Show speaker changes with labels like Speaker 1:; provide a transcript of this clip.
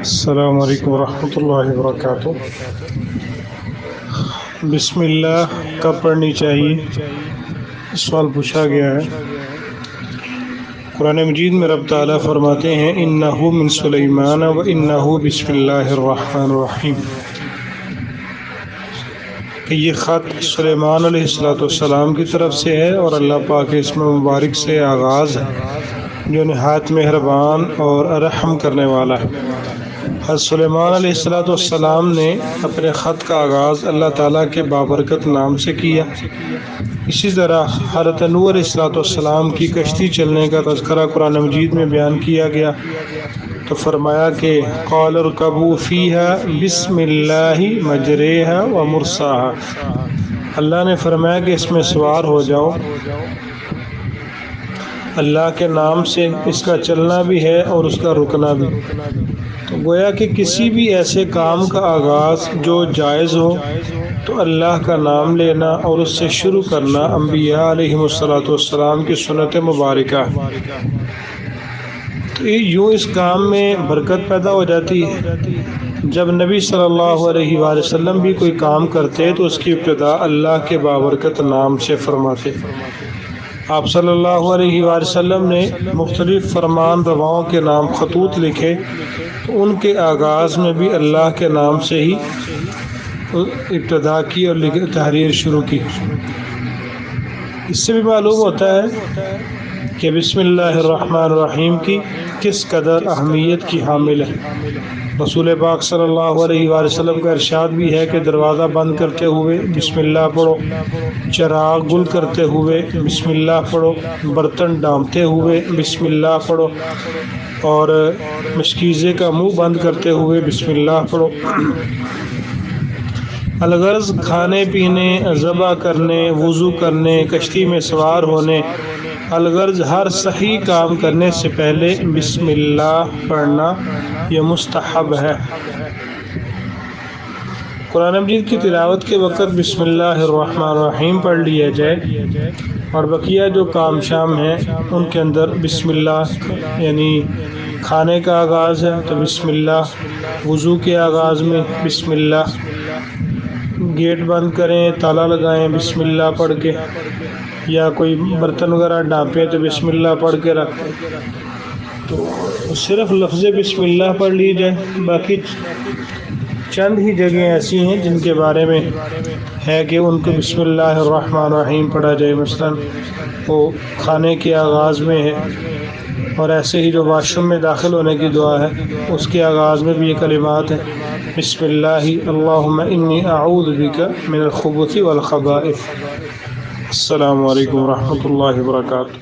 Speaker 1: السلام علیکم ورحمۃ اللہ وبرکاتہ۔ بسم اللہ کب پڑھنی چاہیے؟ سوال پوچھا گیا ہے۔ قرآن مجید میں رب تعالیٰ فرماتے ہیں انہ من سلیمان و انہ بسم اللہ الرحمن الرحیم، کہ یہ خط سلیمان علیہ السلام کی طرف سے ہے اور اللہ پاک کے اسم مبارک سے آغاز ہے جو نہایت مہربان اور رحم کرنے والا ہے۔ حضرت سلیمان علیہ السلام نے اپنے خط کا آغاز اللہ تعالیٰ کے بابرکت نام سے کیا۔ اسی طرح حضرت نوح علیہ السلام کی کشتی چلنے کا تذکرہ قرآن مجید میں بیان کیا گیا تو فرمایا کہ قال ارکبوا فیہا بسم اللہ مجریہا و مرساہا، اللہ نے فرمایا کہ اس میں سوار ہو جاؤ، اللہ کے نام سے اس کا چلنا بھی ہے اور اس کا رکنا بھی۔ تو گویا کہ کسی بھی ایسے کام کا آغاز جو جائز ہو تو اللہ کا نام لینا اور اس سے شروع کرنا انبیاء علیہ السلام کی سنت مبارکہ۔ تو یوں اس کام میں برکت پیدا ہو جاتی ہے۔ جب نبی صلی اللہ علیہ وآلہ وسلم بھی کوئی کام کرتے تو اس کی ابتدا اللہ کے بابرکت نام سے فرماتے۔ آپ صلی اللہ علیہ وآلہ وسلم نے مختلف فرمان رواؤں کے نام خطوط لکھے تو ان کے آغاز میں بھی اللہ کے نام سے ہی ابتدا کی اور تحریر شروع کی۔ اس سے بھی معلوم ہوتا ہے کہ بسم اللہ الرحمن الرحیم کی کس قدر اہمیت کی حامل ہے۔ رسول پاک صلی اللہ علیہ وآلہ وسلم کا ارشاد بھی ہے کہ دروازہ بند کرتے ہوئے بسم اللہ پڑھو، چراغ گل کرتے ہوئے بسم اللہ پڑھو، برتن ڈھانپتے ہوئے بسم اللہ پڑھو، اور مشکیزے کا منہ بند کرتے ہوئے بسم اللہ پڑھو۔ الغرض کھانے پینے، ذبح کرنے، وضو کرنے، کشتی میں سوار ہونے، الغرض ہر صحیح کام کرنے سے پہلے بسم اللہ پڑھنا یہ مستحب ہے۔ قرآن مجید کی تلاوت کے وقت بسم اللہ الرحمن الرحیم پڑھ لیا جائے اور بقیہ جو کام شام ہیں ان کے اندر بسم اللہ، یعنی کھانے کا آغاز ہے تو بسم اللہ، وضو کے آغاز میں بسم اللہ، گیٹ بند کریں، تالا لگائیں بسم اللہ پڑھ کے، یا کوئی برتن وغیرہ ڈھانپیں تو بسم اللہ پڑھ کے رکھیں، تو صرف لفظ بسم اللہ پڑھ لی جائے۔ باقی چند ہی جگہیں ایسی ہیں جن کے بارے میں ہے کہ ان کو بسم اللہ الرحمن الرحیم پڑھا جائے، مثلا وہ کھانے کے آغاز میں ہے، اور ایسے ہی جو واش روم میں داخل ہونے کی دعا ہے اس کے آغاز میں بھی یہ کلمات ہیں بسم اللہ اللہم انی اعوذ بک من الخبث والخبائث۔ السلام علیکم ورحمۃ اللہ وبرکاتہ۔